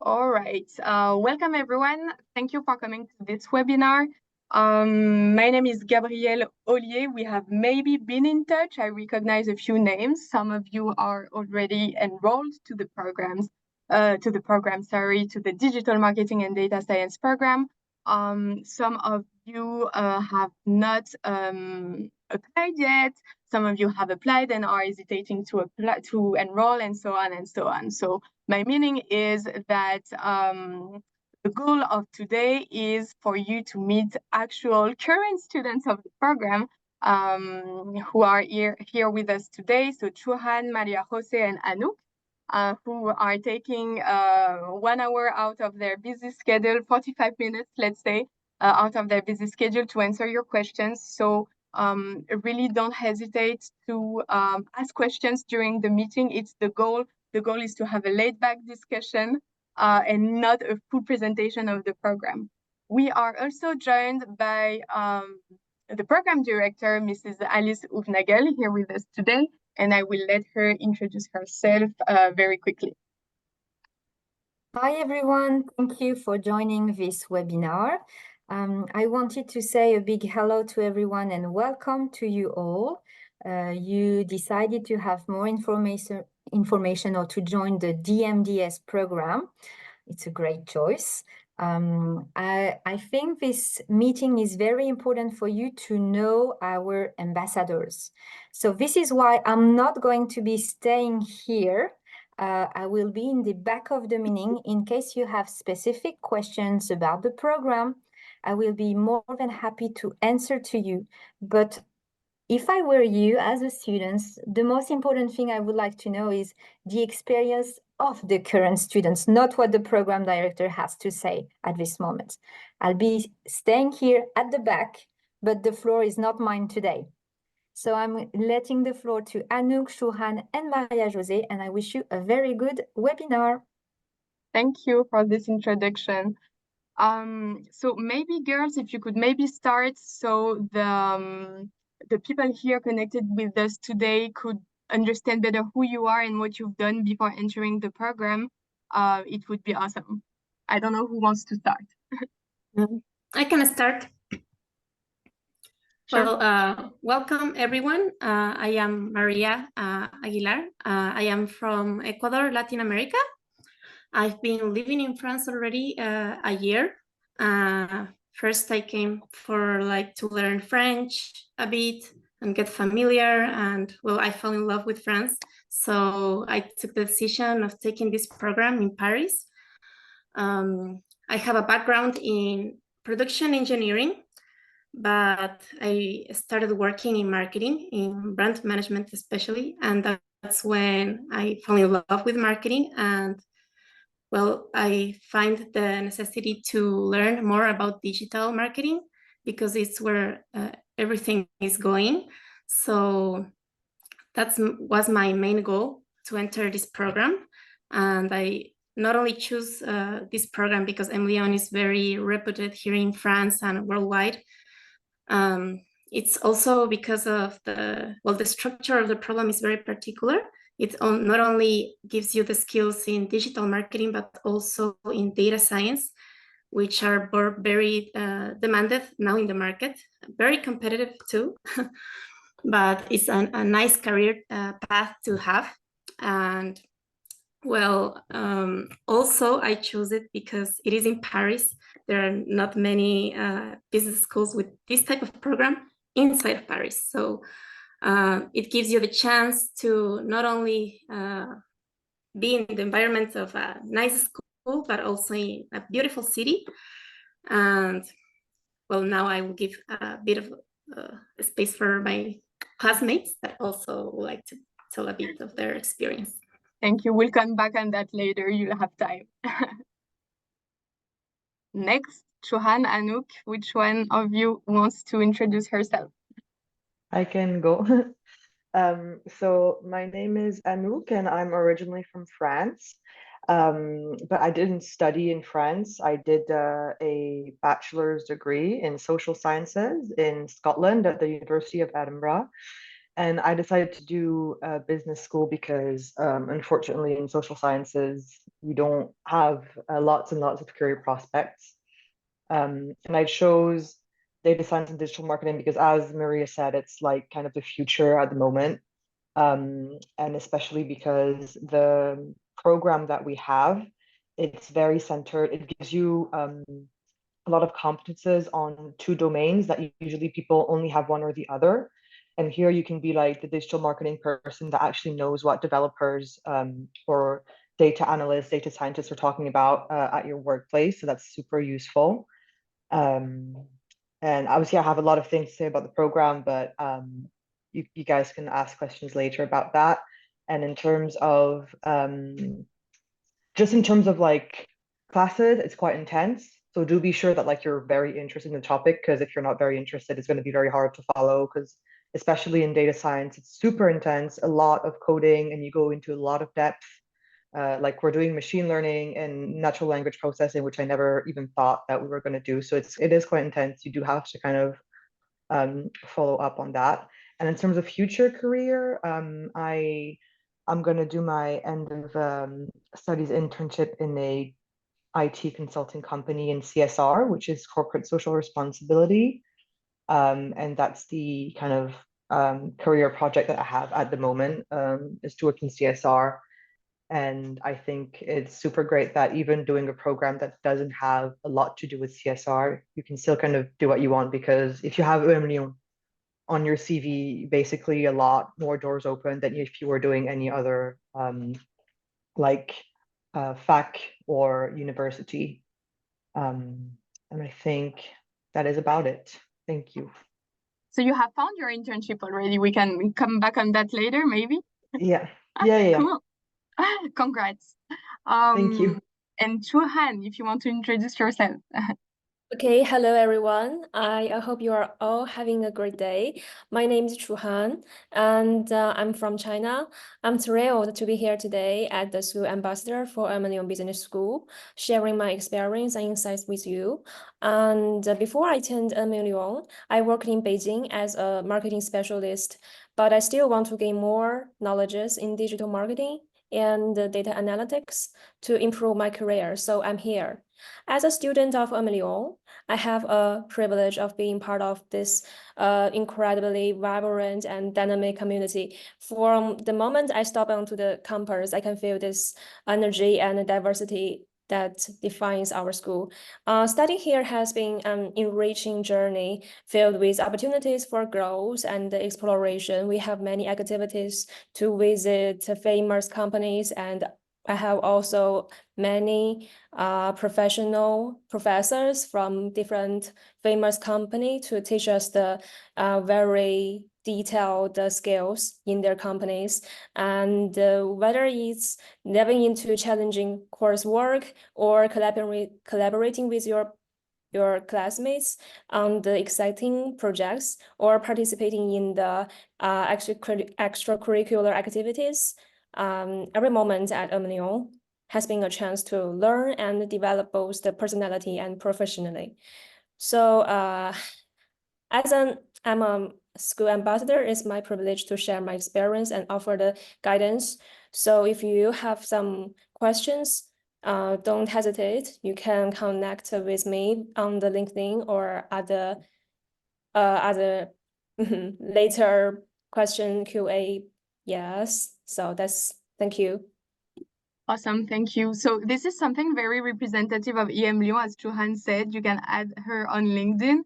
All right. Welcome, everyone. Thank you for coming to this webinar. My name is Gabrielle Ollier. We have maybe been in touch. I recognize a few names. Some of you are already enrolled to the to the Digital Marketing and Data Science program. Some of you have not applied yet. Some of you have applied and are hesitating to apply to enroll, and so on and so on. So my meaning is that the goal of today is for you to meet actual current students of the program who are here with us today. So Churhan, Maria Jose, and Anouk, who are taking 1 hour out of their busy schedule, 45 minutes, let's say, out of their busy schedule to answer your questions. So really don't hesitate to ask questions during the meeting. It's the goal. The goal is to have a laid-back discussion and not a full presentation of the program. We are also joined by the program director, Mrs. Alice Uvnagel, here with us today, and I will let her introduce herself very quickly. Hi, everyone. Thank you for joining this webinar. I wanted to say a big hello to everyone and welcome to you all. You decided to have more information or to join the DMDS program. It's a great choice. I think this meeting is very important for you to know our ambassadors. So this is why I'm not going to be staying here. I will be in the back of the meeting in case you have specific questions about the program. I will be more than happy to answer to you. But if I were you as a student, the most important thing I would like to know is the experience of the current students, not what the program director has to say at this moment. I'll be staying here at the back, but the floor is not mine today. So I'm letting the floor to Anouk, Churhan, and Maria Jose, and I wish you a very good webinar. Thank you for this introduction. So maybe, girls, if you could maybe start so the people here connected with us today could understand better who you are and what you've done before entering the program, it would be awesome. I don't know who wants to start. I can start. Sure. Well, welcome everyone. I am Maria Aguilar. I am from Ecuador, Latin America. I've been living in France already a year. First, I came for to learn French a bit and get familiar. And well, I fell in love with France. So I took the decision of taking this program in Paris. I have a background in production engineering, but I started working in marketing, in brand management especially. And that's when I fell in love with marketing. And well, I find the necessity to learn more about digital marketing because it's where everything is going. So that was my main goal, to enter this program. And I not only choose this program because EMLYON is very reputed here in France and worldwide. It's also because of the structure of the program is very particular. It not only gives you the skills in digital marketing, but also in data science, which are very demanded now in the market, very competitive too. But it's a nice career path to have. And well, also I chose it because it is in Paris. There are not many business schools with this type of program inside of Paris. So it gives you the chance to not only be in the environment of a nice school, but also in a beautiful city. And well, now I will give a bit of space for my classmates that also would like to tell a bit of their experience. Thank you. We'll come back on that later. You'll have time. Next, Churhan, Anouk, which one of you wants to introduce herself? I can go. So my name is Anouk and I'm originally from France, but I didn't study in France. I did a bachelor's degree in social sciences in Scotland at the University of Edinburgh. And I decided to do business school because unfortunately in social sciences, you don't have lots and lots of career prospects. And I chose data science and digital marketing because, as Maria said, it's like kind of the future at the moment. And especially because the program that we have, it's very centered. It gives you a lot of competences on two domains that usually people only have one or the other. And here you can be like the digital marketing person that actually knows what developers or data analysts, data scientists are talking about at your workplace. So that's super useful. And obviously, I have a lot of things to say about the program, but you guys can ask questions later about that. And in terms of just in terms of like classes, it's quite intense. So do be sure that like you're very interested in the topic, because if you're not very interested, it's going to be very hard to follow, because especially in data science, it's super intense, a lot of coding, and you go into a lot of depth. Like we're doing machine learning and natural language processing, which I never even thought that we were going to do. So it is quite intense. You do have to kind of follow up on that. And in terms of future career, I'm going to do my end of studies internship in a IT consulting company in CSR, which is corporate social responsibility. And that's the kind of career project that I have at the moment, is to work in CSR. And I think it's super great that even doing a program that doesn't have a lot to do with CSR, you can still kind of do what you want, because if you have EMLYON on your CV, basically a lot more doors open than if you were doing any other like fac or university. And I think that is about it. Thank you. So you have found your internship already. We can come back on that later, maybe. Yeah. Yeah. Cool. Congrats. Thank you. And Chuhan, if you want to introduce yourself. Okay, hello everyone. I hope you are all having a great day. My name is Chu Han, and I'm from China. I'm thrilled to be here today at the school ambassador for EMLYON Business School, sharing my experience and insights with you. And before I attend EMLYON, I worked in Beijing as a marketing specialist, but I still want to gain more knowledges in digital marketing and data analytics to improve my career. So I'm here. As a student of EMLYON, I have a privilege of being part of this incredibly vibrant and dynamic community. From the moment I step onto the campus, I can feel this energy and diversity that defines our school. Studying here has been an enriching journey filled with opportunities for growth and exploration. We have many activities to visit famous companies, and I have also many professional professors from different famous companies to teach us the very detailed skills in their companies. And whether it's diving into challenging coursework or collaborating with your classmates on the exciting projects or participating in the extracurricular activities, every moment at EMLYON has been a chance to learn and develop both the personality and professionally. So I'm a school ambassador, it's my privilege to share my experience and offer the guidance. So if you have some questions, don't hesitate. You can connect with me on the LinkedIn or other later question QA. Yes, so thank you. Awesome, thank you. So this is something very representative of EMLYON, as Johan said. You can add her on LinkedIn.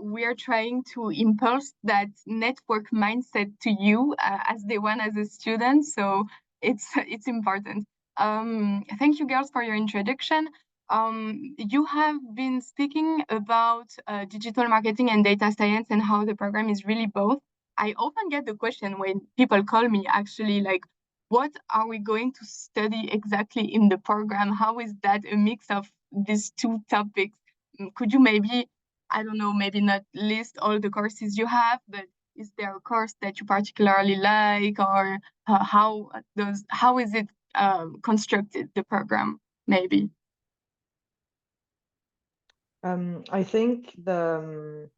We are trying to impulse that network mindset to you as the one as a student. So it's important. Thank you, girls, for your introduction. You have been speaking about digital marketing and data science and how the program is really both. I often get the question when people call me, actually, like, what are we going to study exactly in the program? How is that a mix of these two topics? Could you maybe, I don't know, maybe not list all the courses you have, but is there a course that you particularly like, or how is it constructed, the program, maybe? I think the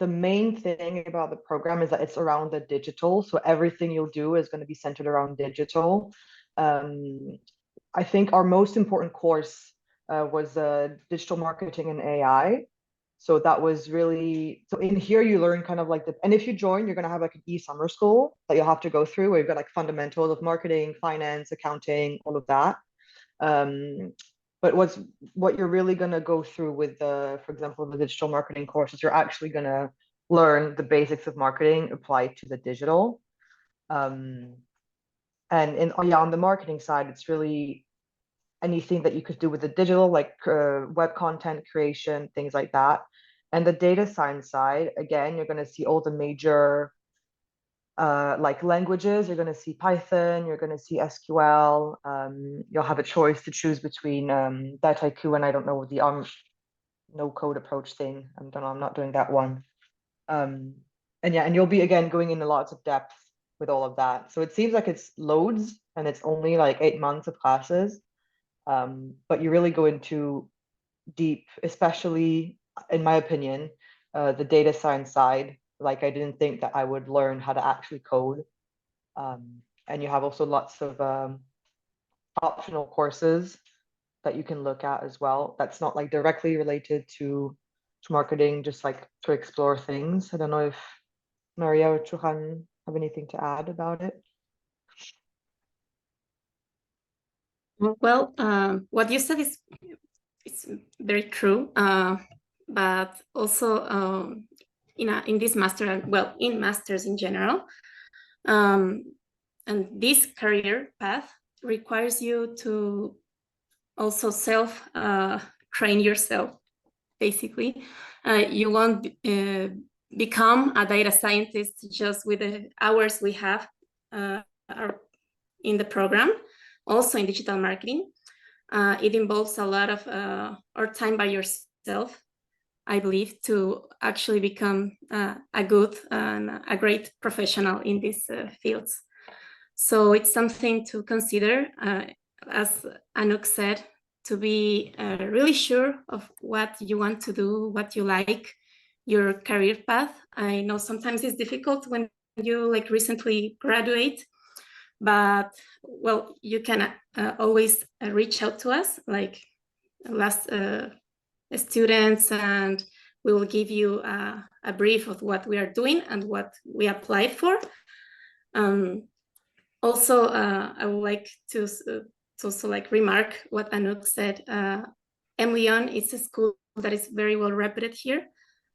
the main thing about the program is that it's around the digital. So everything you'll do is going to be centered around digital. I think our most important course was digital marketing and AI. So that was really, so in here you learn kind of like and if you join, you're going to have like an e-summer school that you'll have to go through where you've got like fundamentals of marketing, finance, accounting, all of that. But what you're really going to go through with for example, the digital marketing courses, you're actually going to learn the basics of marketing applied to the digital. And on the marketing side, it's really anything that you could do with the digital, like web content creation, things like that. And the data science side, again, you're going to see all the major like languages. You're going to see Python, you're going to see SQL. You'll have a choice to choose between Dataiku and I don't know, the no code approach thing. I don't know, I'm not doing that one. And yeah, and you'll be again going into lots of depth with all of that. So it seems like it's loads and it's only like 8 months of classes. But you really go into deep, especially in my opinion, the data science side. Like I didn't think that I would learn how to actually code. And you have also lots of optional courses that you can look at as well. That's not like directly related to marketing, just like to explore things. I don't know if Maria or Chuhan have anything to add about it. Well, what you said is it's very true, but also in this master, well, in masters in general, and this career path requires you to also train yourself. Basically, you won't become a data scientist just with the hours we have in the program. Also in digital marketing, it involves a lot of our time by yourself, I believe, to actually become a good and a great professional in these fields. So it's something to consider, as Anouk said, to be really sure of what you want to do, what you like, your career path. I know sometimes it's difficult when you like recently graduate, but well, you can always reach out to us, like last students, and we will give you a brief of what we are doing and what we applied for. Also, I would like to also like remark what Anouk said. EMLYON is a school that is very well reputed here.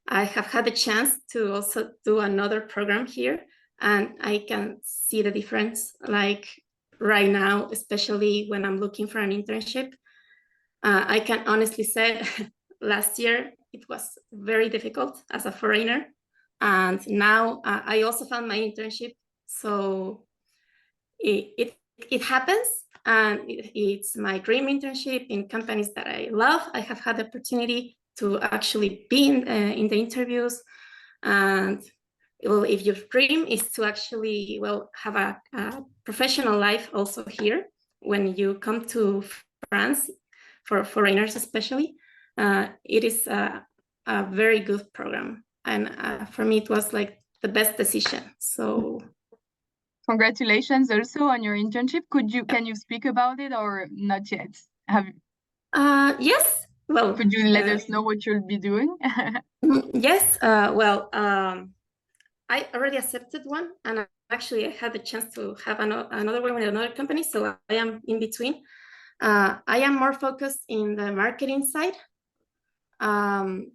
I have had the chance to also do another program here, and I can see the difference, like right now, especially when I'm looking for an internship. I can honestly say last year it was very difficult as a foreigner. And now I also found my internship. So it happens, and it's my dream internship in companies that I love. I have had the opportunity to actually be in the interviews. And well, if your dream is to actually, well, have a professional life also here, when you come to France, for foreigners especially, it is a very good program. And for me, it was like the best decision. So congratulations also on your internship. Can you speak about it or not yet? Yes. Well, could you let us know what you'll be doing? Yes. Well, I already accepted one, and actually I had the chance to have another one with another company, so I am in between. I am more focused in the marketing side.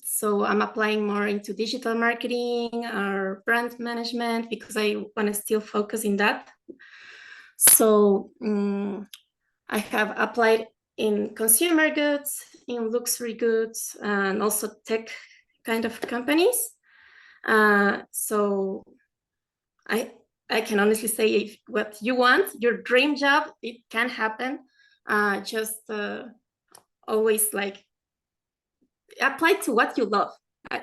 So I'm applying more into digital marketing or brand management because I want to still focus in that. So I have applied in consumer goods, in luxury goods, and also tech kind of companies. So I can honestly say, if what you want, your dream job, it can happen. Just always like apply to what you love.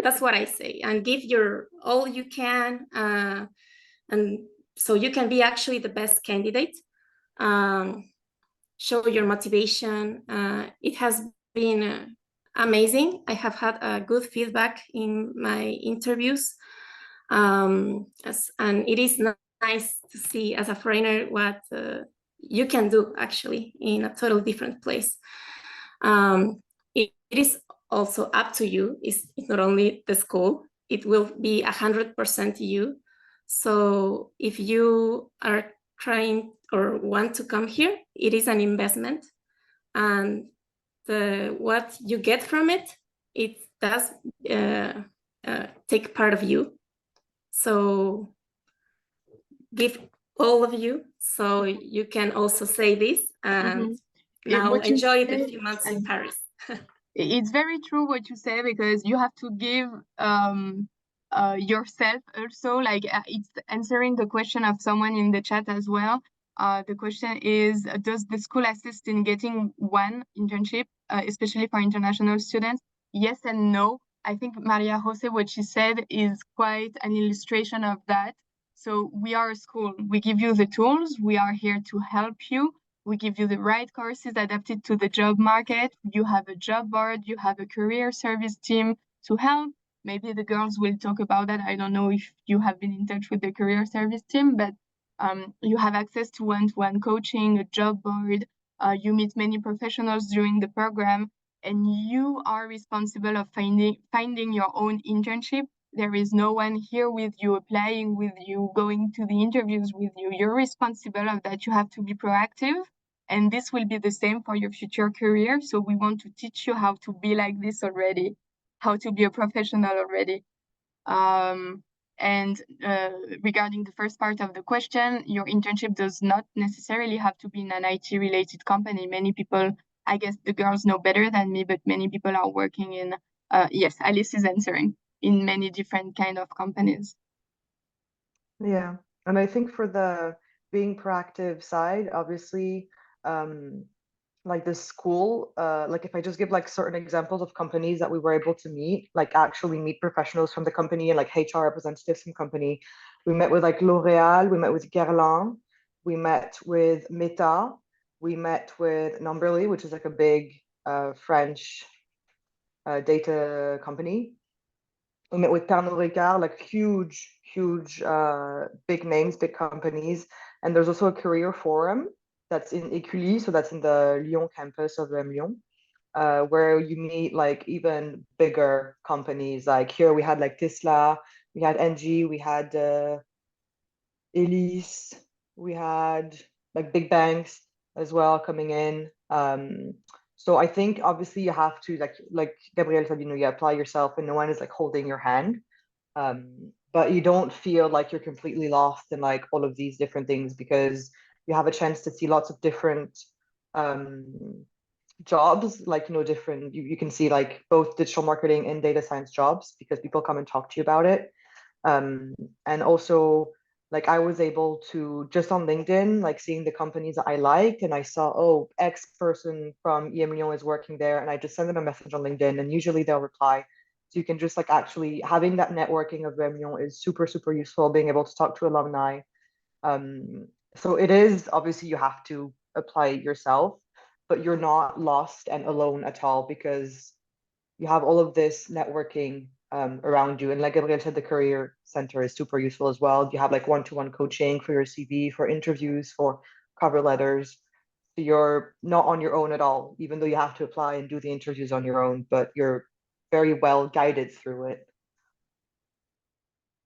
That's what I say, and give your all you can, and so you can be actually the best candidate. Show your motivation. It has been amazing. I have had good feedback in my interviews. And it is nice to see as a foreigner what you can do actually in a totally different place. It is also up to you. It's not only the school, it will be 100% you. So if you are trying or want to come here, it is an investment, and what you get from it, it does take part of you. So give all of you, so you can also say this and now enjoy the few months in Paris. It's very true what you say, because you have to give yourself also, like it's answering the question of someone in the chat as well. The question is, does the school assist in getting one internship, especially for international students? Yes and no. I think Maria Jose, what she said is quite an illustration of that. So we are a school. We give you the tools. We are here to help you. We give you the right courses adapted to the job market. You have a job board. You have a career service team to help. Maybe the girls will talk about that. I don't know if you have been in touch with the career service team, but you have access to one-to-one coaching, a job board. You meet many professionals during the program, and you are responsible of finding your own internship. There is no one here with you, applying with you, going to the interviews with you. You're responsible of that. You have to be proactive, and this will be the same for your future career. So we want to teach you how to be like this already, how to be a professional already. And regarding the first part of the question, your internship does not necessarily have to be in an IT-related company. Many people, I guess the girls know better than me, but many people are working in, yes, Alice is answering, in many different kind of companies. Yeah, and I think for the being proactive side, obviously, like the school, like if I just give like certain examples of companies that we were able to meet, like actually meet professionals from the company and like HR representatives from company. We met with like L'Oréal, we met with Guerlain, we met with Meta, we met with Numberly, which is like a big French data company. We met with Pernod Ricard, like huge, big names, big companies. And there's also a career forum that's in Écully, so that's in the Lyon campus of EMLYON, where you meet like even bigger companies. Like here we had like Tesla, we had Engie, we had Elise, we had like big banks as well coming in. So I think obviously you have to like Gabrielle said, you apply yourself and no one is like holding your hand. But you don't feel like you're completely lost in like all of these different things, because you have a chance to see lots of different jobs, like different, you can see like both digital marketing and data science jobs, because people come and talk to you about it. And also, like I was able to, just on LinkedIn, like seeing the companies that I liked, and I saw, oh, X person from EMLYON is working there, and I just send them a message on LinkedIn, and usually they'll reply. So you can just like actually having that networking of EMLYON is super, super useful, being able to talk to alumni. So it is, obviously you have to apply yourself, but you're not lost and alone at all, because you have all of this networking around you. And like Gabrielle said, the career center is super useful as well. You have like one-to-one coaching for your CV, for interviews, for cover letters. So you're not on your own at all, even though you have to apply and do the interviews on your own, but you're very well guided through it.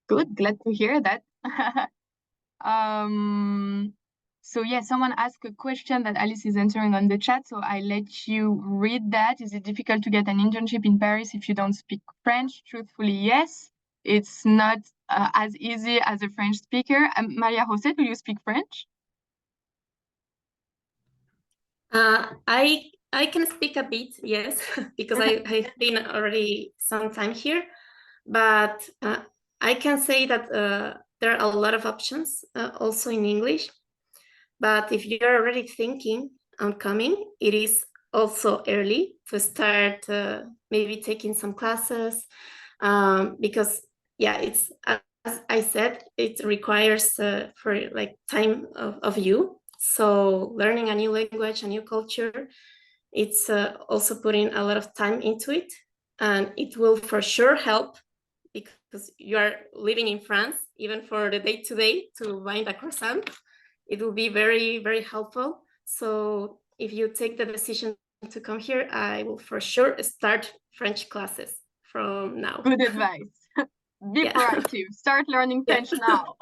Good, glad to hear that. So yeah, someone asked a question that Alice is answering on the chat, so I let you read that. Is it difficult to get an internship in Paris if you don't speak French? Truthfully, yes. It's not as easy as a French speaker. Maria Jose, do you speak French? I can speak a bit, yes, because I've been already some time here, but I can say that there are a lot of options also in English. But if you're already thinking on coming, it is also early to start maybe taking some classes, because yeah, it's, as I said, it requires for like time of you. So learning a new language, a new culture, It's also putting a lot of time into it, and it will for sure help because you are living in France, even for the day-to-day to find a croissant. It will be very, very helpful. So if you take the decision to come here, I will for sure start French classes from now. Good advice. Be proactive. Start learning French now.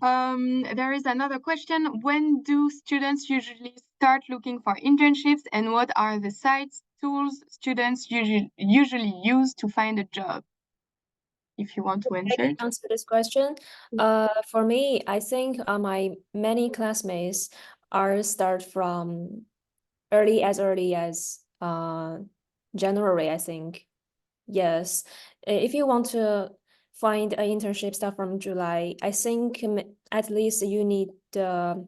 There is another question. When do students usually start looking for internships, and what are the sites, tools students usually use to find a job? If you want to answer. I can answer this question. For me, I think my many classmates are start from early as January, I think. Yes, if you want to find an internship start from July, I think at least you need 5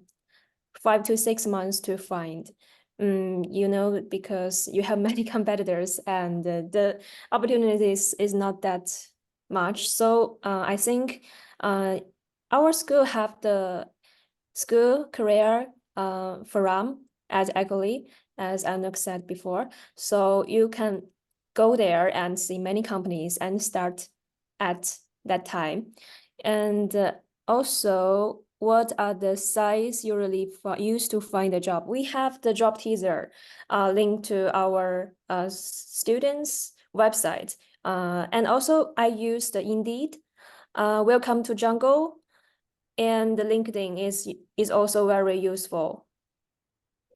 to 6 months to find. You know, because you have many competitors and the opportunities is not that much. So I think our school have the school career forum as equally as Anouk said before. So you can go there and see many companies and start at that time. And also, what are the sites you really use to find a job? We have the job teaser linked to our students' website. And also, I use the Indeed, Welcome to Jungle, and the LinkedIn is also very useful.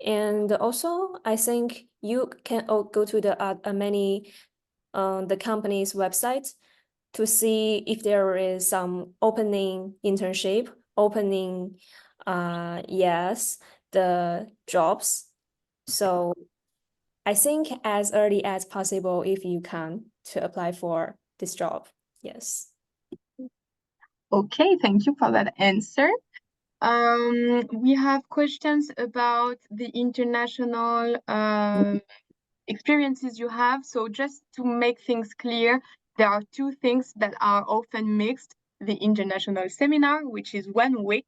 And also, I think you can go to the many the company's websites to see if there is some opening internship, opening yes, the jobs. So I think as early as possible if you can to apply for this job. Yes. Okay, thank you for that answer. We have questions about the international experiences you have. So just to make things clear, there are two things that are often mixed. The international seminar, which is 1 week.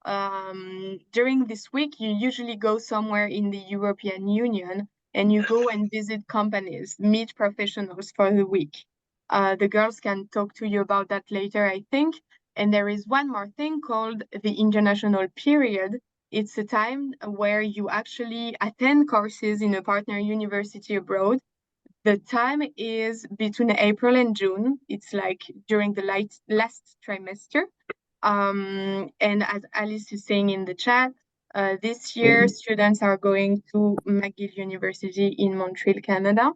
During this week, you usually go somewhere in the European Union and you go and visit companies, meet professionals for the week. The girls can talk to you about that later, I think. And there is one more thing called the international period. It's a time where you actually attend courses in a partner university abroad. The time is between April and June. It's like during the last trimester. And as Alice is saying in the chat, this year students are going to McGill University in Montreal, Canada.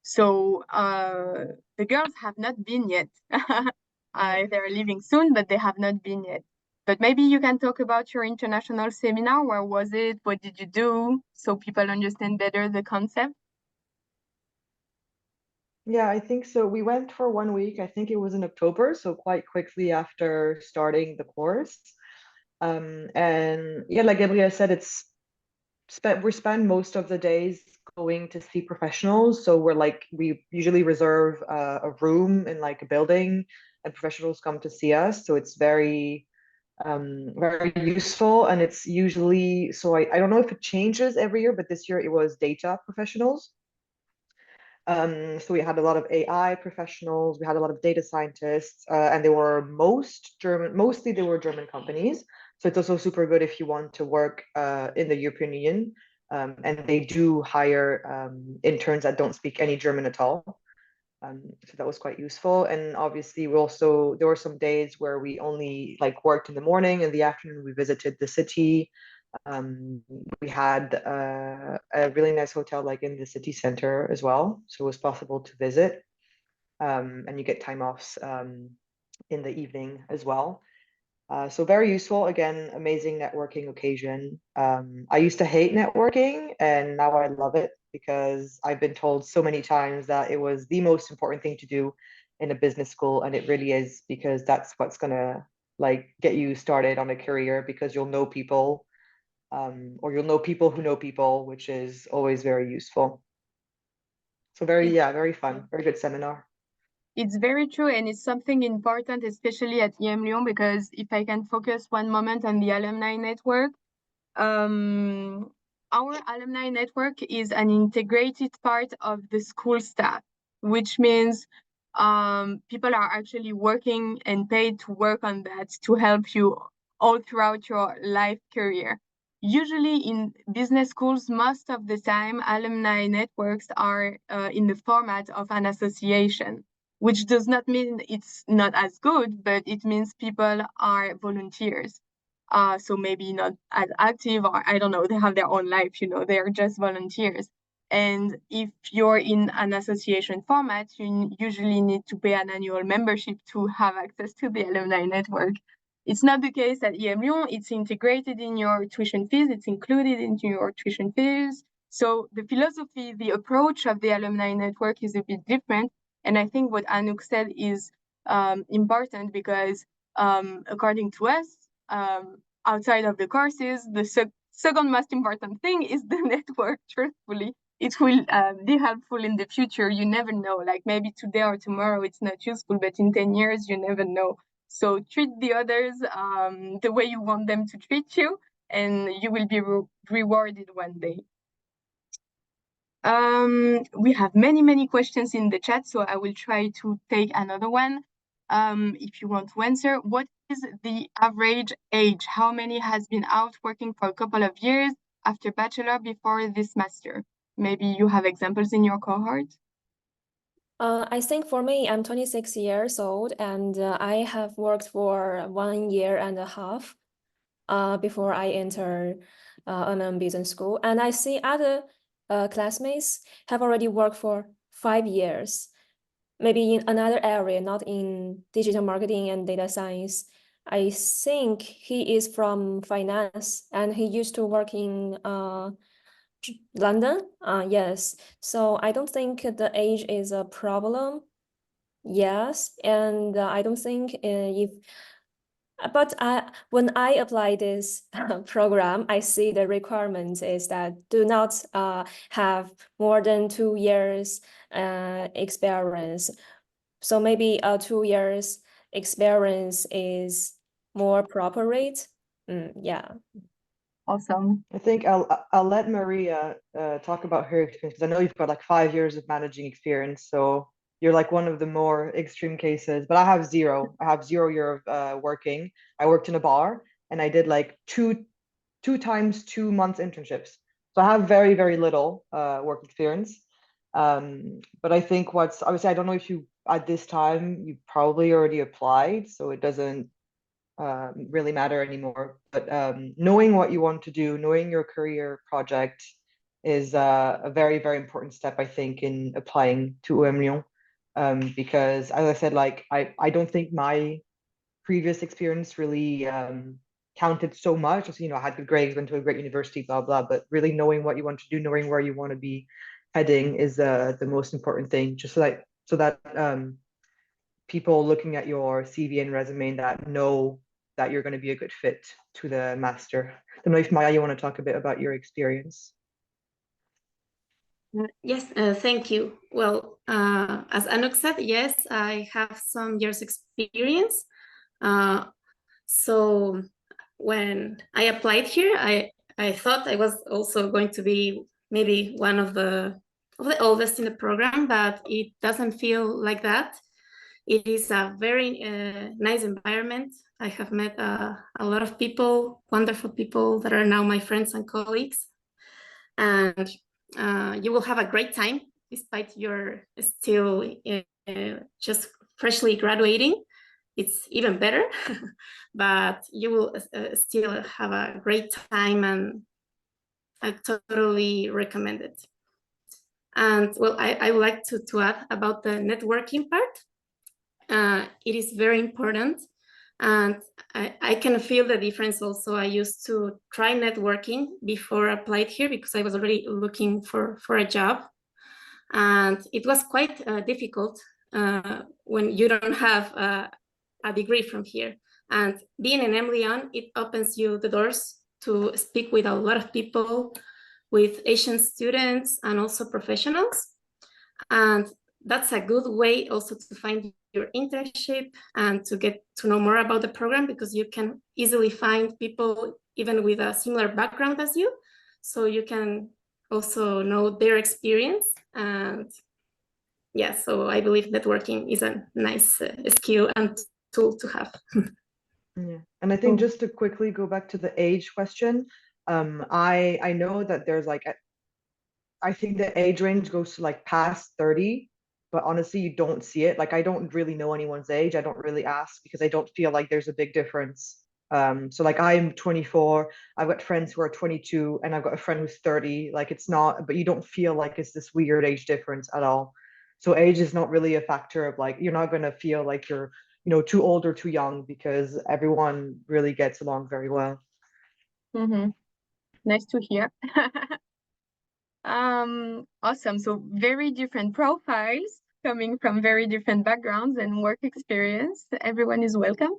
So the girls have not been yet. They're leaving soon, but they have not been yet. But maybe you can talk about your international seminar. Where was it? What did you do? So people understand better the concept. Yeah, I think so. We went for 1 week. I think it was in October, so quite quickly after starting the course. And yeah, like Gabrielle said, we spend most of the days going to see professionals. So we usually reserve a room in like a building, and professionals come to see us. So it's very very useful, and it's usually, so I don't know if it changes every year, but this year it was data professionals. So we had a lot of AI professionals, we had a lot of data scientists, and they were mostly they were German companies. So it's also super good if you want to work in the European Union, and they do hire interns that don't speak any German at all. So that was quite useful. And obviously there were some days where we only like worked in the morning. In the afternoon, we visited the city. We had a really nice hotel like in the city center as well. So it was possible to visit. And you get time offs in the evening as well. So very useful. Again, amazing networking occasion. I used to hate networking, and now I love it because I've been told so many times that it was the most important thing to do in a business school, and it really is, because that's what's gonna like get you started on a career, because you'll know people, or you'll know people who know people, which is always very useful. So very fun, very good seminar. It's very true, and it's something important, especially at EMLYON, because if I can focus one moment on the alumni network, our alumni network is an integrated part of the school staff, which means people are actually working and paid to work on that to help you all throughout your life career. Usually in business schools, most of the time, alumni networks are in the format of an association, which does not mean it's not as good, but it means people are volunteers. So maybe not as active, or I don't know, they have their own life, they are just volunteers. And if you're in an association format, you usually need to pay an annual membership to have access to the alumni network. It's not the case at EMLYON. It's integrated in your tuition fees. It's included into your tuition fees. So the philosophy, the approach of the alumni network is a bit different. And I think what Anouk said is important because according to us, outside of the courses, the second most important thing is the network, truthfully. It will be helpful in the future. You never know, like maybe today or tomorrow it's not useful, but in 10 years, you never know. So treat the others the way you want them to treat you, and you will be rewarded one day. We have many questions in the chat, so I will try to take another one. If you want to answer, what is the average age? How many has been out working for a couple of years after bachelor before this master? Maybe you have examples in your cohort? I think for me, I'm 26 years old, and I have worked for 1 year and a half before I enter an business school. And I see other classmates have already worked for 5 years, maybe in another area, not in digital marketing and data science. I think he is from finance, and he used to work in London. Yes. So I don't think the age is a problem. Yes. And I don't think but when I apply this program, I see the requirement is that do not have more than 2 years experience. So maybe 2 years experience is more appropriate. Yeah. Awesome. I think I'll let Maria talk about her experience, because I know you've got like 5 years of managing experience, so you're like one of the more extreme cases. But I have 0. I have 0 year of working. I worked in a bar, and I did like two times 2 months internships. So I have very little work experience. But I think obviously I don't know if you at this time you probably already applied, so it doesn't really matter anymore. But knowing what you want to do, knowing your career project is a very important step, I think, in applying to EMLYON. Because as I said, like I don't think my previous experience really counted so much. Just, I had good grades, went to a great university, blah blah. But really knowing what you want to do, knowing where you want to be heading is the most important thing. Just so that people looking at your CV and resume that know that you're going to be a good fit to the master. I don't know if Maya, you want to talk a bit about your experience? Yes, thank you. Well, as Anouk said, yes, I have some years experience. So when I applied here, I thought I was also going to be maybe one of the oldest in the program, but it doesn't feel like that. It is a very nice environment. I have met a lot of people, wonderful people that are now my friends and colleagues. And you will have a great time despite you're still just freshly graduating. It's even better, but you will still have a great time, and I totally recommend it. And well, I would like to add about the networking part. It is very important, and I can feel the difference also. I used to try networking before I applied here because I was already looking for a job, and it was quite difficult when you don't have a degree from here. And being in EMLYON, it opens you the doors to speak with a lot of people, with Asian students and also professionals. And that's a good way also to find your internship and to get to know more about the program, because you can easily find people even with a similar background as you. so you can also know their experience. And yeah, so I believe networking is a nice skill and tool to have. Yeah, and I think just to quickly go back to the age question, I know that there's like I think the age range goes to like past 30, but honestly, you don't see it. Like I don't really know anyone's age. I don't really ask because I don't feel like there's a big difference. So like I'm 24, I've got friends who are 22, and I've got a friend who's 30. Like it's not, but you don't feel like it's this weird age difference at all. So age is not really a factor of like you're not gonna feel like you're, you know, too old or too young because everyone really gets along very well. Nice to hear. Awesome. So very different profiles coming from very different backgrounds and work experience. Everyone is welcome.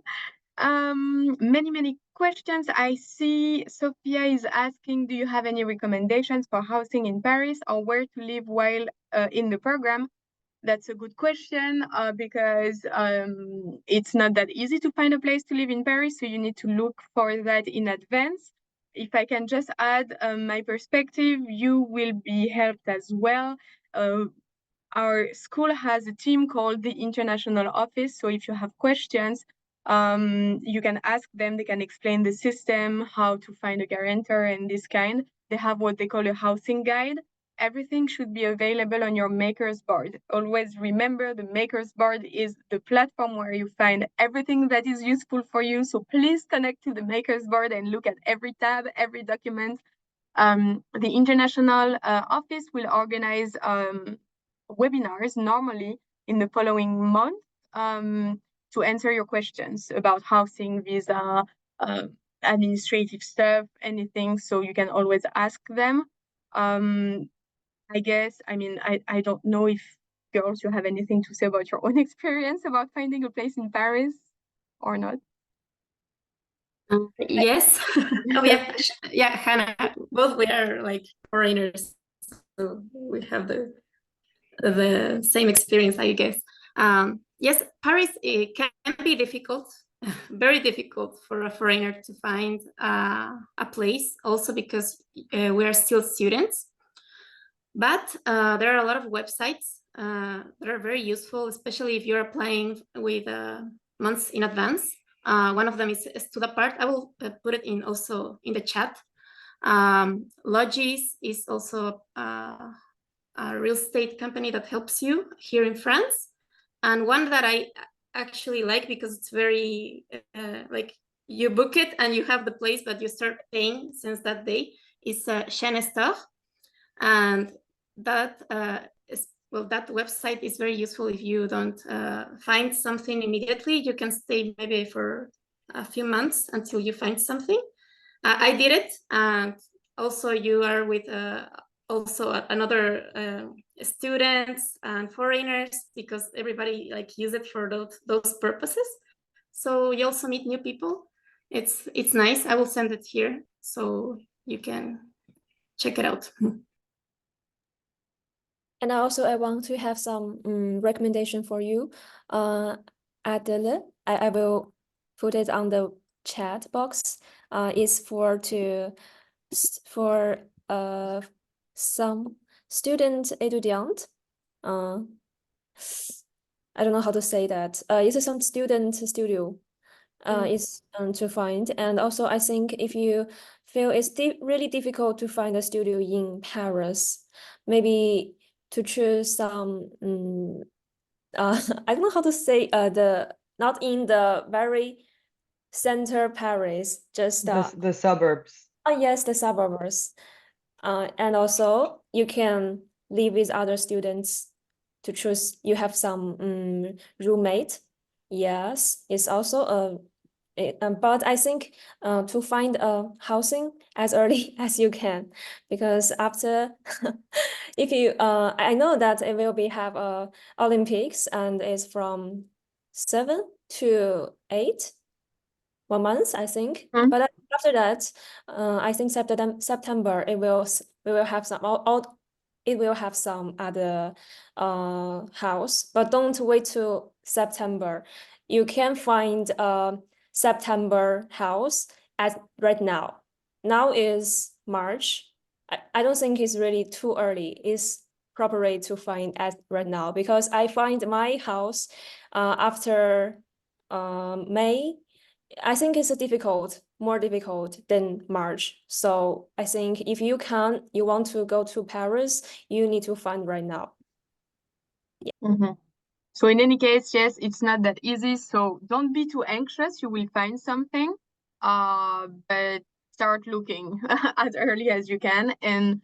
Many questions. I see Sophia is asking, do you have any recommendations for housing in Paris or where to live while in the program? That's a good question because it's not that easy to find a place to live in Paris, so you need to look for that in advance. If I can just add my perspective, you will be helped as well. Our school has a team called the International Office, so if you have questions, you can ask them. They can explain the system, how to find a guarantor and this kind. They have what they call a housing guide. Everything should be available on your Makers board. Always remember the Makers board is the platform where you find everything that is useful for you. So please connect to the Makers board and look at every tab, every document. The International Office will organize webinars normally in the following month to answer your questions about housing, visa, administrative stuff, anything. So you can always ask them. I guess, I mean, I don't know if girls, you have anything to say about your own experience about finding a place in Paris or not? Yes. Oh yeah, Hannah, both we are like foreigners, so we have the same experience, I guess. Yes, Paris, it can be difficult, very difficult for a foreigner to find a place, also because we are still students. But there are a lot of websites that are very useful, especially if you're applying with months in advance. One of them is Studapart. I will put it in also in the chat. Logis is also a real estate company that helps you here in France. And one that I actually like because it's very like you book it and you have the place, but you start paying since that day, is Chenestar. And that that website is very useful if you don't find something immediately. You can stay maybe for a few months until you find something. I did it, and also you are with also another students and foreigners, because everybody like use it for those purposes. So you also meet new people. It's nice. I will send it here so you can check it out. And also, I want to have some recommendation for you. Adele, I will put it on the chat box. Is for some student étudiant. I don't know how to say that. It's some student studio. Is to find. And also, I think if you feel it's really difficult to find a studio in Paris, maybe to choose some I don't know how to say the not in the very center Paris, just the suburbs. Oh yes, the suburbs. And also you can live with other students to choose. You have some roommate. Yes, it's also but I think to find a housing as early as you can, because after if you I know that it will be have Olympics, and it's from 7 to 8 1 month, I think. But after that, I think September we will have some it will have some other house, but don't wait till September. You can find a September house at right now. Now is March. I don't think it's really too early. It's proper to find at right now, because I find my house after May. I think it's more difficult than March. So I think if you want to go to Paris, you need to find right now. Mm-hmm. So in any case, yes, it's not that easy. So don't be too anxious. You will find something, but start looking as early as you can. And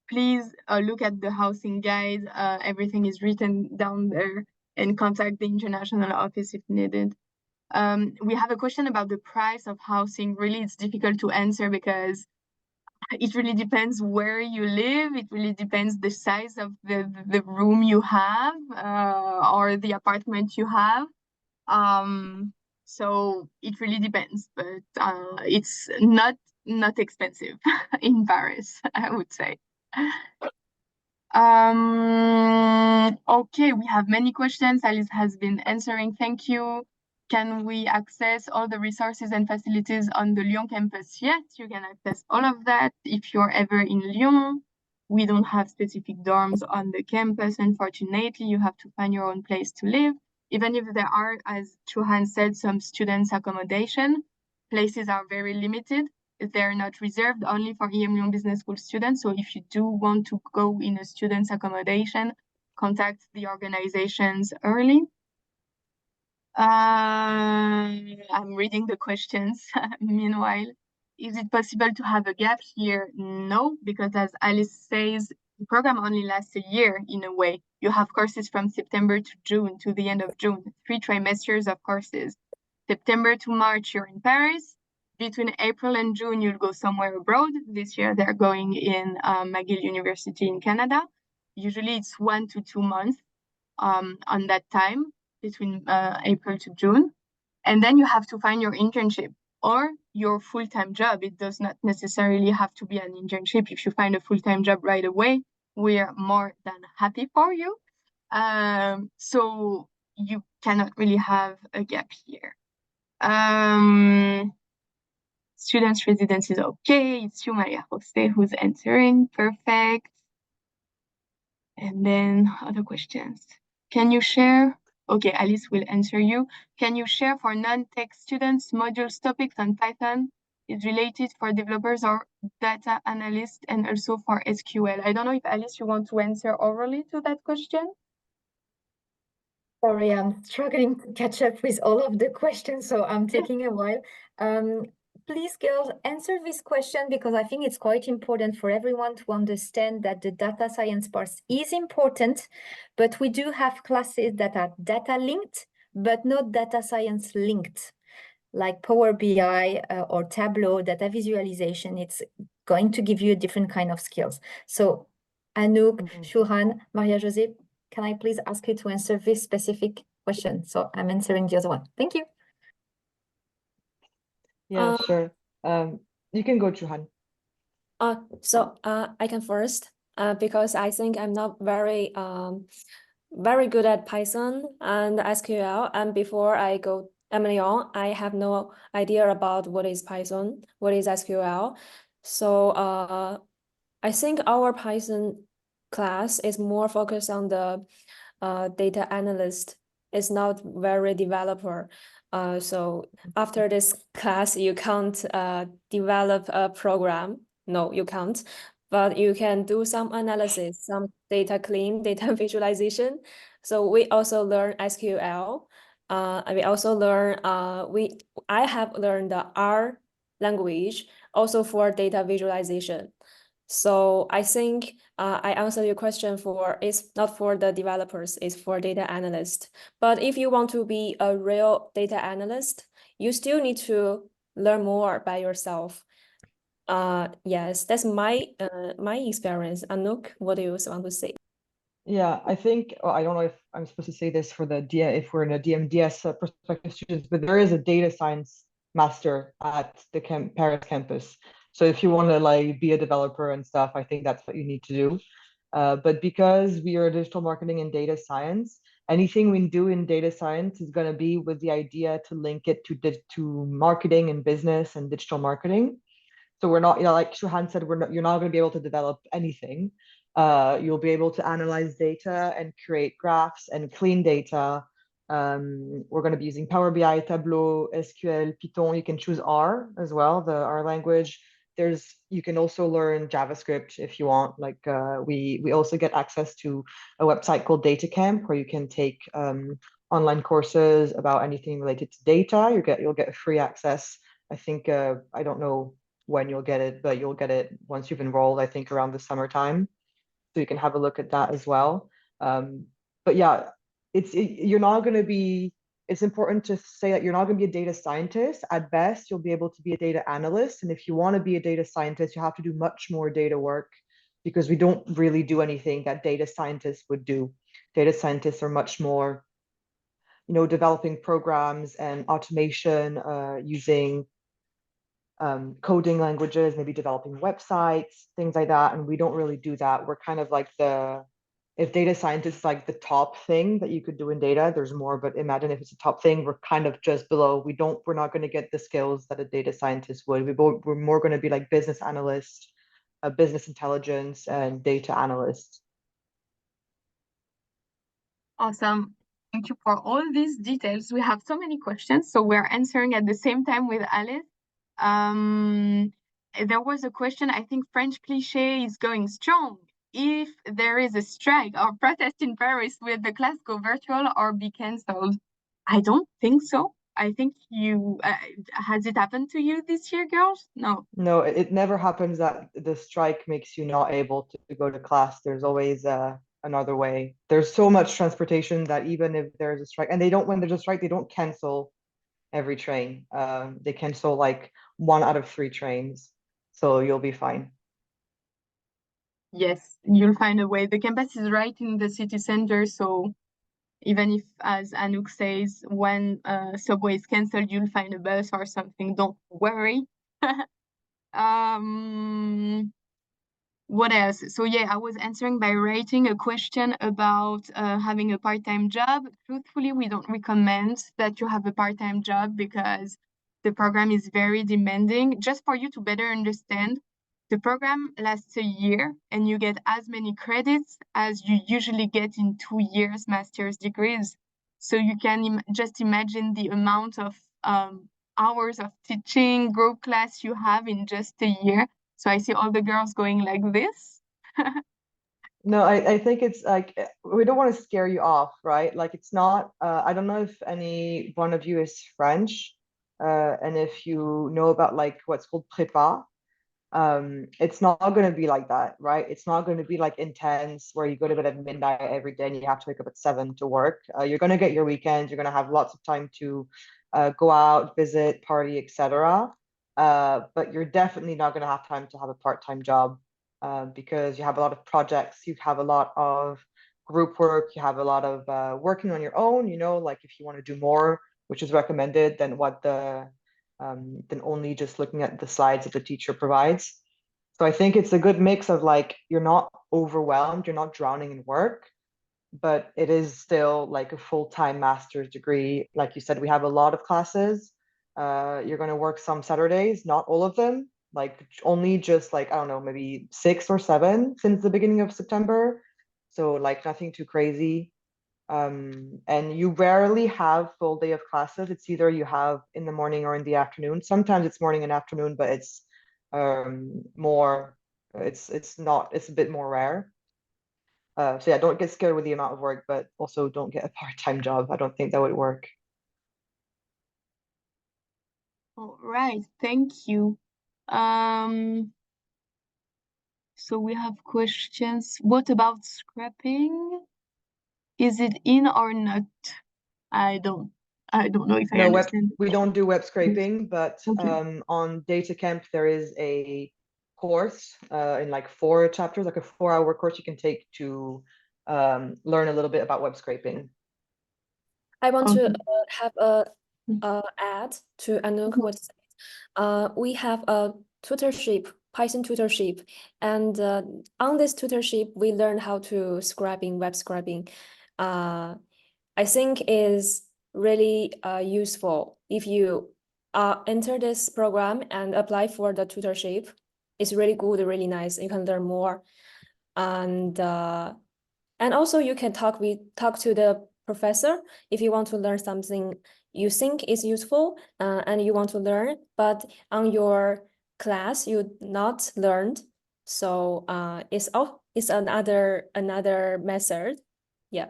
please look at the housing guide. Everything is written down there, and contact the international office if needed. We have a question about the price of housing. Really, it's difficult to answer because it really depends where you live. It really depends the size of the room you have or the apartment you have. So it really depends, but it's not expensive in Paris, I would say. Okay, we have many questions. Alice has been answering. Thank you. Can we access all the resources and facilities on the Lyon campus? Yes, you can access all of that if you're ever in Lyon. We don't have specific dorms on the campus, unfortunately. You have to find your own place to live. Even if there are, as Chuhan said, some students' accommodation, places are very limited. They're not reserved only for EMLYON Business School students. So if you do want to go in a student's accommodation, contact the organizations early. I'm reading the questions. Meanwhile, is it possible to have a gap here? No, because as Alice says, the program only lasts a year in a way. You have courses from September to June, to the end of June, 3 trimesters of courses. September to March, you're in Paris. Between April and June, you'll go somewhere abroad. This year, they're going in McGill University in Canada. Usually, it's 1 to 2 months on that time, between April to June. And then you have to find your internship or your full-time job. It does not necessarily have to be an internship. If you find a full-time job right away, we're more than happy for you. So you cannot really have a gap here. Students' residence is okay. It's you, Maria Jose, who's answering. Perfect. And then other questions. Can you share? Okay, Alice will answer you. Can you share for non-tech students modules topics on Python is related for developers or data analysts and also for SQL? I don't know if Alice, you want to answer orally to that question? Sorry, I'm struggling to catch up with all of the questions, so I'm taking a while. Please, girls, answer this question because I think it's quite important for everyone to understand that the data science part is important, but we do have classes that are data linked, but not data science linked, like Power BI or Tableau, data visualization. It's going to give you a different kind of skills. So Anouk, Shuhan, Maria Jose, can I please ask you to answer this specific question? So I'm answering the other one. Thank you. Yeah, sure. You can go, Chuhan. So I can first because I think I'm not very good at Python and SQL. And before I go EMLYON, I have no idea about what is Python, what is SQL. So I think our Python class is more focused on the data analyst. It's not very developer. So after this class, you can't develop a program. No, you can't. But you can do some analysis, some data clean, data visualization. So we also learn SQL. We also learn I have learned the R language also for data visualization. So I think I answered your question for it's not for the developers, it's for data analysts. But if you want to be a real data analyst, you still need to learn more by yourself. Yes, that's my experience. Anouk, what do you want to say? Yeah, I think, I don't know if I'm supposed to say this for the if we're in a DMDS prospective students, but there is a data science master at the Paris campus. So if you want to like be a developer and stuff, I think that's what you need to do. But because we are digital marketing and data science, anything we do in data science is going to be with the idea to link it to marketing and business and digital marketing. So we're not, like Shuhan said, you're not going to be able to develop anything. You'll be able to analyze data and create graphs and clean data. We're going to be using Power BI, Tableau, SQL, Python. You can choose R as well, the R language. You can also learn JavaScript if you want. Like we also get access to a website called Data Camp, where you can take online courses about anything related to data. You'll get free access. I think I don't know when you'll get it, but you'll get it once you've enrolled, I think around the summertime. So you can have a look at that as well. But yeah, you're not going to be, it's important to say that you're not going to be a data scientist. At best, you'll be able to be a data analyst. And if you want to be a data scientist, you have to do much more data work, because we don't really do anything that data scientists would do. Data scientists are much more, developing programs and automation, using coding languages, maybe developing websites, things like that. And we don't really do that. We're kind of like if data scientist is like the top thing that you could do in data, there's more, but imagine if it's a top thing, we're kind of just below. We're not going to get the skills that a data scientist would. We're more going to be like business analyst, business intelligence, and data analyst. Awesome. Thank you for all these details. We have so many questions, so we're answering at the same time with Alice. There was a question, I think French cliché is going strong. If there is a strike or protest in Paris, will the class go virtual or be cancelled? I don't think so. I think has it happened to you this year, girls? No. No, it never happens that the strike makes you not able to go to class. There's always another way. There's so much transportation that even if there's a strike, and when there's a strike, they don't cancel every train. They cancel like 1 out of 3 trains. So you'll be fine. Yes, you'll find a way. The campus is right in the city center, so even if, as Anouk says, when subway is cancelled, you'll find a bus or something. Don't worry. What else? So yeah, I was answering by writing a question about having a part-time job. Truthfully, we don't recommend that you have a part-time job because the program is very demanding. Just for you to better understand, the program lasts a year and you get as many credits as you usually get in 2 years master's degrees. So you can just imagine the amount of hours of teaching, group class you have in just a year. So I see all the girls going like this. No, I think it's like, we don't want to scare you off, right? Like it's not, I don't know if any one of you is French, and if you know about like what's called prépa. It's not going to be like that, right? It's not going to be like intense where you go to bed at midnight every day and you have to wake up at 7 to work. You're going to get your weekends. You're going to have lots of time to go out, visit, party, etc. But you're definitely not going to have time to have a part-time job, because you have a lot of projects, you have a lot of group work, you have a lot of working on your own, like if you want to do more, which is recommended, than than only just looking at the slides that the teacher provides. So I think it's a good mix of like, you're not overwhelmed, you're not drowning in work, but it is still like a full-time master's degree. Like you said, we have a lot of classes. You're going to work some Saturdays, not all of them, like only just like, I don't know, maybe 6 or 7 since the beginning of September. So like nothing too crazy. And you rarely have full day of classes. It's either you have in the morning or in the afternoon. Sometimes it's morning and afternoon, but it's it's a bit more rare. So yeah, don't get scared with the amount of work, but also don't get a part-time job. I don't think that would work. All right, thank you. So we have questions. What about scrapping? Is it in or not? I don't know if I understand. We don't do web scraping, but Okay. on Data Camp there is a course in like 4 chapters, like a 4-hour course you can take to learn a little bit about web scraping. I want Okay. to have a add to Anouk what said. We have a tutorship, Python tutorship, and on this tutorship we learn how to scrapping, web scrapping. I think is really useful if you enter this program and apply for the tutorship. It's really good, really nice. You can learn more, and also you can talk to the professor if you want to learn something you think is useful and you want to learn, but on your class you not learned. So it's another method. Yeah.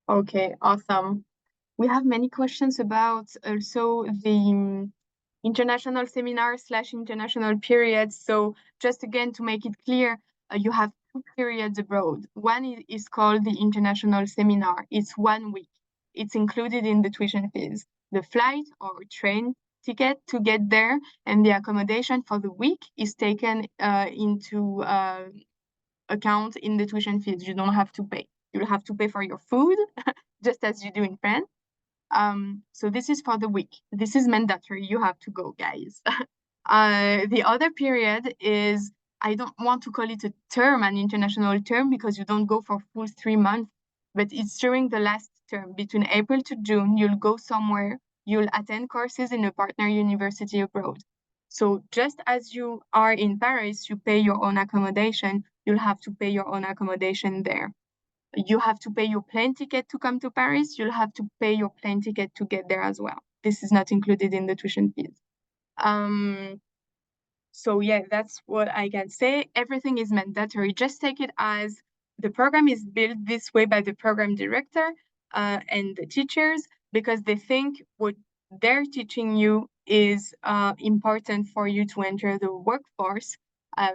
Okay, awesome. We have many questions about also the international seminar / international periods. So just again, to make it clear, you have 2 periods abroad. One is called the international seminar. It's 1 week. It's included in the tuition fees, the flight or train ticket to get there, and the accommodation for the week is taken into account in the tuition fees. You don't have to pay. You'll have to pay for your food, just as you do in France. So this is for the week. This is mandatory. You have to go, guys. The other period is, I don't want to call it a term, an international term, because you don't go for full 3 months, but it's during the last term. Between April to June, you'll go somewhere. You'll attend courses in a partner university abroad. So just as you are in Paris, you pay your own accommodation. You'll have to pay your own accommodation there. You have to pay your plane ticket to come to Paris. You'll have to pay your plane ticket to get there as well. This is not included in the tuition fees. So yeah, that's what I can say. Everything is mandatory. Just take it as the program is built this way by the program director and the teachers, because they think what they're teaching you is important for you to enter the workforce.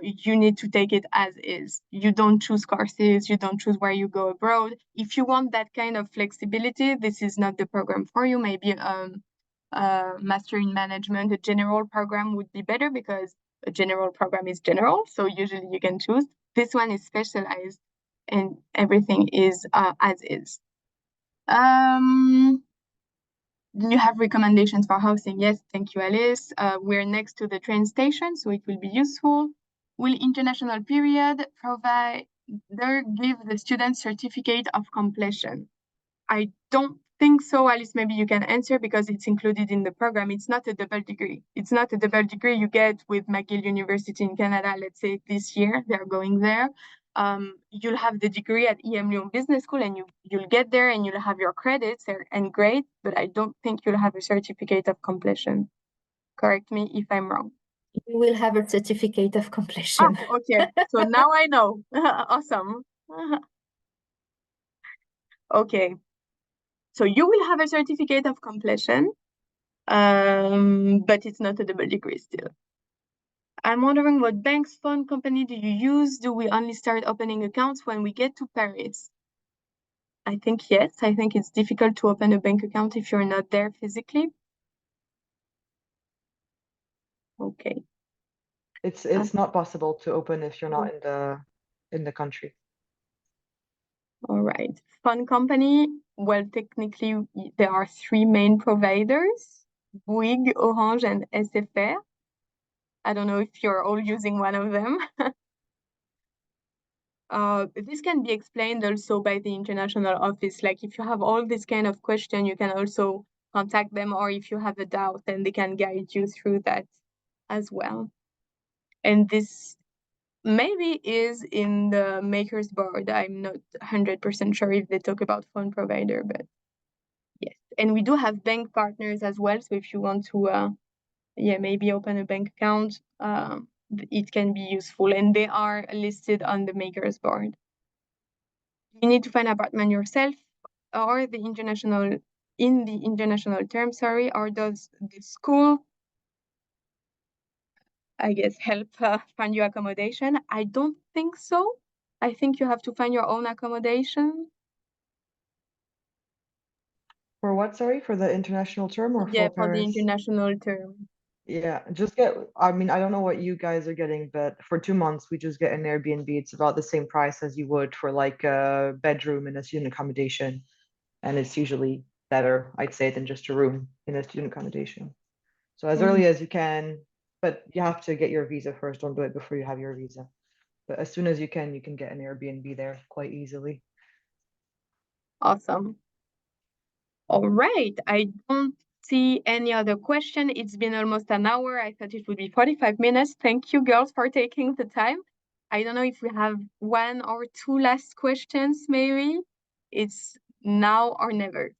You need to take it as is. You don't choose courses, you don't choose where you go abroad. If you want that kind of flexibility, this is not the program for you. Maybe master in management, a general program would be better, because a general program is general, so usually you can choose. This one is specialized and everything is as is. Do you have recommendations for housing? Yes, thank you, Alice. We're next to the train station, so it will be useful. Will international period provide give the student certificate of completion? I don't think so, Alice. Maybe you can answer, because it's included in the program. It's not a double degree. It's not a double degree you get with McGill University in Canada. Let's say this year they're going there. You'll have the degree at EMLYON Business School, and you'll get there and you'll have your credits and grades, but I don't think you'll have a certificate of completion. Correct me if I'm wrong. You will have a certificate of completion. Okay, so now I know. Awesome. Okay, so you will have a certificate of completion, but it's not a double degree still. I'm wondering, what banks, fund company do you use? Do we only start opening accounts when we get to Paris? I think yes. I think it's difficult to open a bank account if you're not there physically. Okay. It's not possible to open if you're not in the country. All right. Fund company. Well, technically there are 3 main providers: Bouygues, Orange, and SFR. I don't know if you're all using one of them. This can be explained also by the international office. Like, if you have all this kind of question, you can also contact them, or if you have a doubt, then they can guide you through that as well. And this maybe is in the makers board. I'm not 100% sure if they talk about phone provider, but yes. And we do have bank partners as well. So if you want to, maybe open a bank account, it can be useful, and they are listed on the makers board. You need to find apartment yourself, or in the international term, sorry, or does the school, I guess, help find you accommodation? I don't think so. I think you have to find your own accommodation. For what, sorry? For the international term or Yeah, for for the Paris? international term. Yeah, I mean, I don't know what you guys are getting, but for 2 months, we just get an Airbnb. It's about the same price as you would for like a bedroom in a student accommodation. And it's usually better, I'd say, than just a room in a student accommodation. So as early as you can, but you have to get your visa first. Don't do it before you have your visa. But as soon as you can get an Airbnb there quite easily. Awesome. All right. I don't see any other question. It's been almost an hour. I thought it would be 45 minutes. Thank you, girls, for taking the time. I don't know if we have one or two last questions, maybe. It's now or never.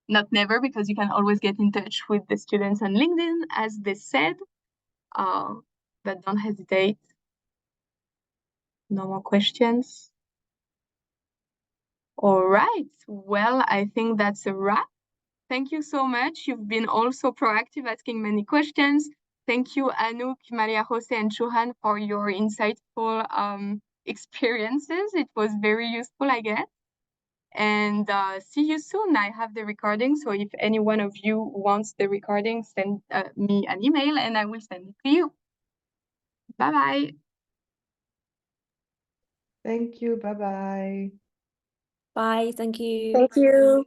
Not never, because you can always get in touch with the students on LinkedIn, as they said. But don't hesitate. No more questions. All right. Well, I think that's a wrap. Thank you so much. You've been also proactive, asking many questions. Thank you, Anouk, Maria Jose, and Chouhan, for your insightful experiences. It was very useful, I guess. And see you soon. I have the recording, so if any one of you wants the recording, send me an email and I will send it to you. Bye-bye. Thank you. Bye-bye. Bye. Thank you. Thank you.